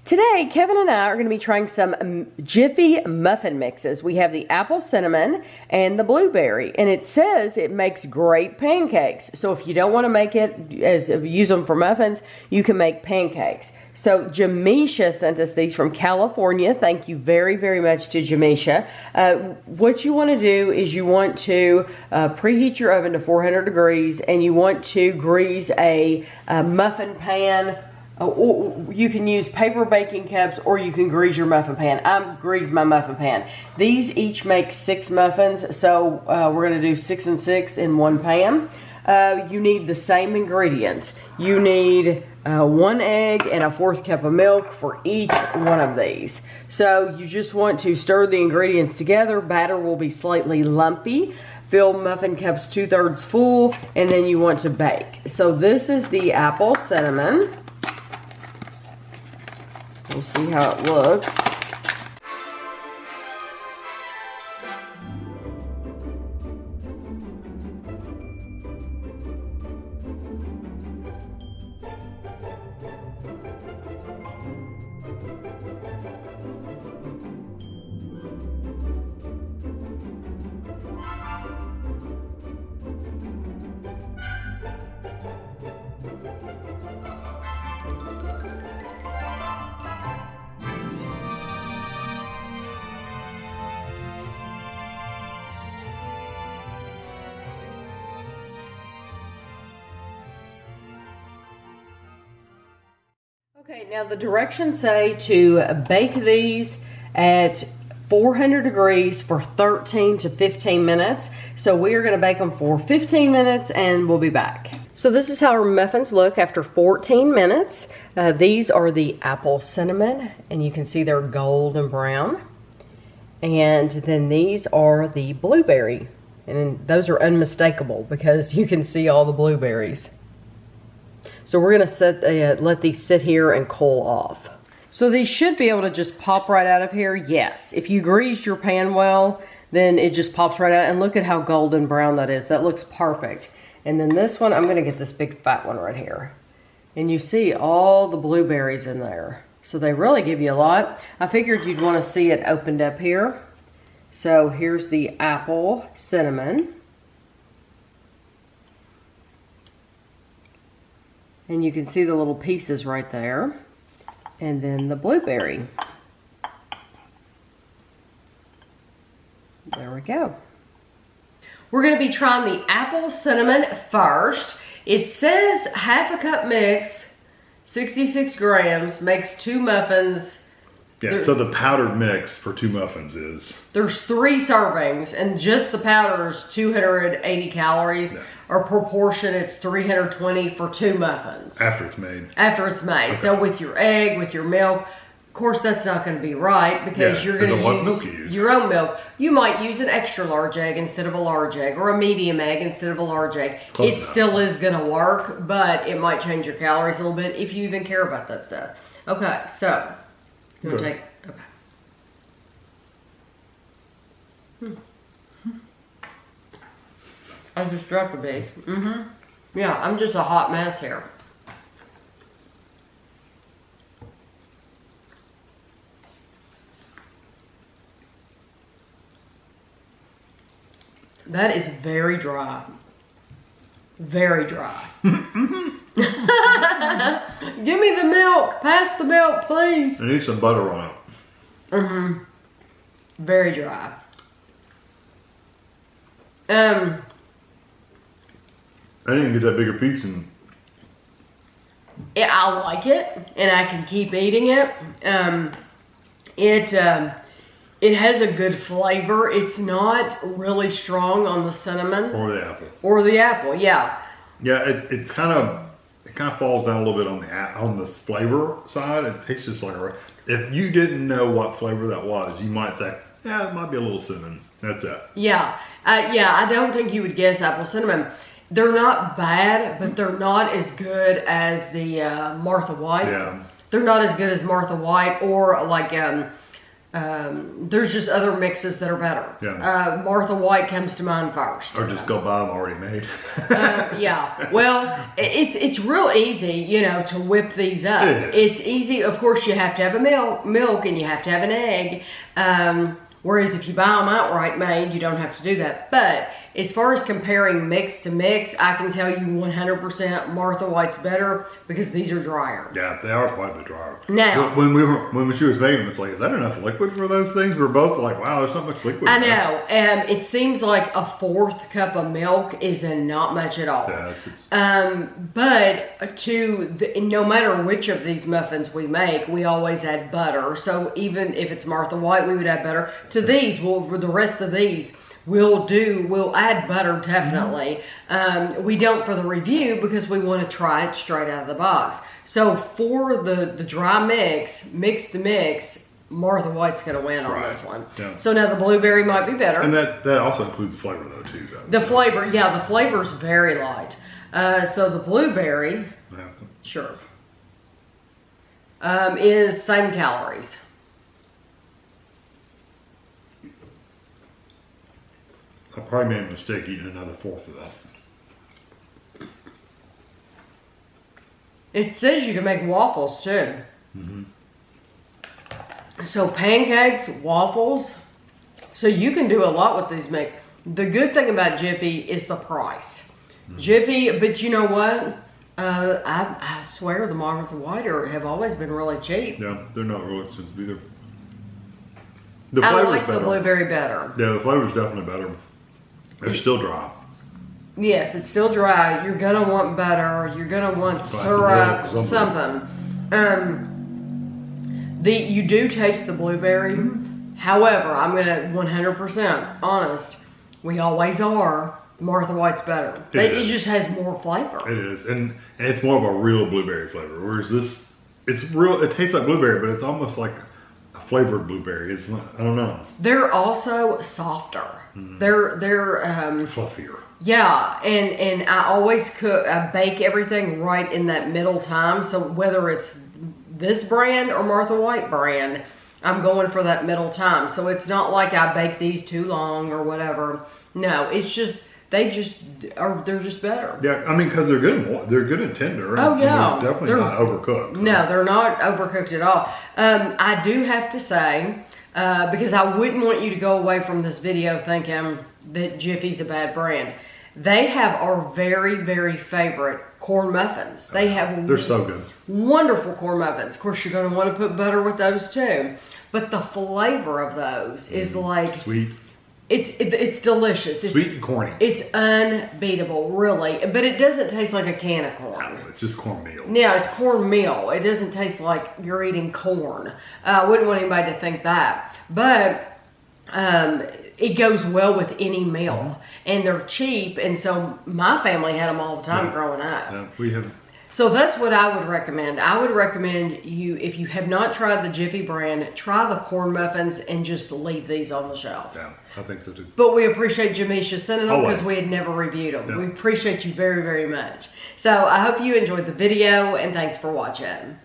Today, Kevin and I are going to be trying some Jiffy Muffin mixes. We have the apple cinnamon and the blueberry, and it says it makes great pancakes. So if you don't want to make it use them for muffins, you can make pancakes. So Jamisha sent us these from California. Thank you very, very much to Jamisha. What you want to do is you want to preheat your oven to 400 degrees, and you want to grease a muffin pan. You can use paper baking cups, or you can grease your muffin pan. I grease my muffin pan. These each make 6 muffins, so we're going to do 6 and 6 in one pan. You need the same ingredients. You need 1 egg and a 1/4 cup of milk for each one of these. So you just want to stir the ingredients together. Batter will be slightly lumpy. Fill muffin cups 2/3 full, and then you want to bake. So this is the apple cinnamon. We'll see how it looks. Okay, now the directions say to bake these at 400 degrees for 13 to 15 minutes. So we are going to bake them for 15 minutes and we'll be back. So this is how our muffins look after 14 minutes. These are the apple cinnamon, and you can see they're golden brown. And then these are the blueberry, and those are unmistakable because you can see all the blueberries. So we're going to let these sit here and cool off. So these should be able to just pop right out of here. Yes, if you greased your pan well, then it just pops right out. And look at how golden brown that is. That looks perfect. And then this one, I'm going to get this big fat one right here. And you see all the blueberries in there. So they really give you a lot. I figured you'd want to see it opened up here. So here's the apple cinnamon. And you can see the little pieces right there. And then the blueberry. There we go. We're going to be trying the apple cinnamon first. It says 1/2 cup mix, 66 grams, makes 2 muffins. Yeah, so the powdered mix for 2 muffins is? There's 3 servings, and just the powder is 280 calories. Yeah. Or proportion, it's 320 for 2 muffins. After it's made. After it's made. Okay. So with your egg, with your milk, of course that's not going to be right because you're going to use your own milk. You might use an extra large egg instead of a large egg, or a medium egg instead of a large egg. Close enough. Still is going to work, but it might change your calories a little bit if you even care about that stuff. Okay, so you want to take, okay. I just dropped a big. Yeah, I'm just a hot mess here. That is very dry. Very dry. Give me the milk. Pass the milk, please. I need some butter on it. Very dry. I didn't get that bigger piece in. Yeah, I like it, and I can keep eating it. It has a good flavor. It's not really strong on the cinnamon or the apple. Or the apple, yeah. Yeah, it kind of falls down a little bit on the flavor side. It tastes just like if you didn't know what flavor that was, you might say, yeah, it might be a little cinnamon. That's it. Yeah, I don't think you would guess apple cinnamon. They're not bad, but they're not as good as the Martha White. Yeah. They're not as good as Martha White or like There's just other mixes that are better. Yeah. Martha White comes to mind first. Or just go buy them already made. Yeah. Well, it's real easy, you know, to whip these up. It's easy. Of course, you have to have a milk and you have to have an egg. Whereas if you buy them outright made, you don't have to do that. But as far as comparing mix to mix, I can tell you 100% Martha White's better because these are drier. Yeah, they are quite a bit drier. Now, when she was making them, it's like, is that enough liquid for those things? We're both like, wow, there's not much liquid. I know. It seems like a 4th cup of milk is not much at all. Yeah, but no matter which of these muffins we make, we always add butter. So even if it's Martha White, we would add butter. To these, the rest of these, we'll add butter definitely. We don't for the review because we want to try it straight out of the box. So for the dry mix to mix, Martha White's going to win on this one. Yeah. So now the blueberry might be better. And that also includes flavor though too. The flavor, yeah, the flavor's very light. So the blueberry, sure, is same calories. I probably made a mistake eating another 4th of that. It says you can make waffles too. So pancakes, waffles. So you can do a lot with these mix. The good thing about Jiffy is the price. Jiffy, but you know what? I swear the Martha White have always been really cheap. Yeah, they're not real expensive either. I like the blueberry better. Yeah, the flavor's definitely better. It's still dry. Yes, it's still dry. You're gonna want butter. You're gonna want syrup, something. You do taste the blueberry. However, I'm gonna 100% honest. We always are. Martha White's better. It just has more flavor. It is, and it's more of a real blueberry flavor. Whereas this, it's real. It tastes like blueberry, but it's almost like a flavored blueberry. It's not. I don't know. They're also softer. They're fluffier. Yeah, and I always bake everything right in that middle time. So whether it's this brand or Martha White brand, I'm going for that middle time. So it's not like I bake these too long or whatever. No, it's just they're just better. Yeah, I mean because they're good and tender. Oh yeah, and they're definitely not overcooked. So. No, they're not overcooked at all. I do have to say. Because I wouldn't want you to go away from this video thinking that Jiffy's a bad brand. They have our very, very favorite corn muffins. They're so good. Wonderful corn muffins. Of course, you're going to want to put butter with those too. But the flavor of those is like... Sweet. It's delicious. Sweet and corny. It's unbeatable, really. But it doesn't taste like a can of corn. No, it's just cornmeal. Yeah, it's cornmeal. It doesn't taste like you're eating corn. I wouldn't want anybody to think that. But it goes well with any meal. And they're cheap. And so my family had them all the time growing up. Yeah, we have... So that's what I would recommend. I would recommend you, if you have not tried the Jiffy brand, try the corn muffins and just leave these on the shelf. Yeah, I think so too. But we appreciate Jamisha sending them because we had never reviewed them. Yeah. We appreciate you very, very much. So I hope you enjoyed the video and thanks for watching.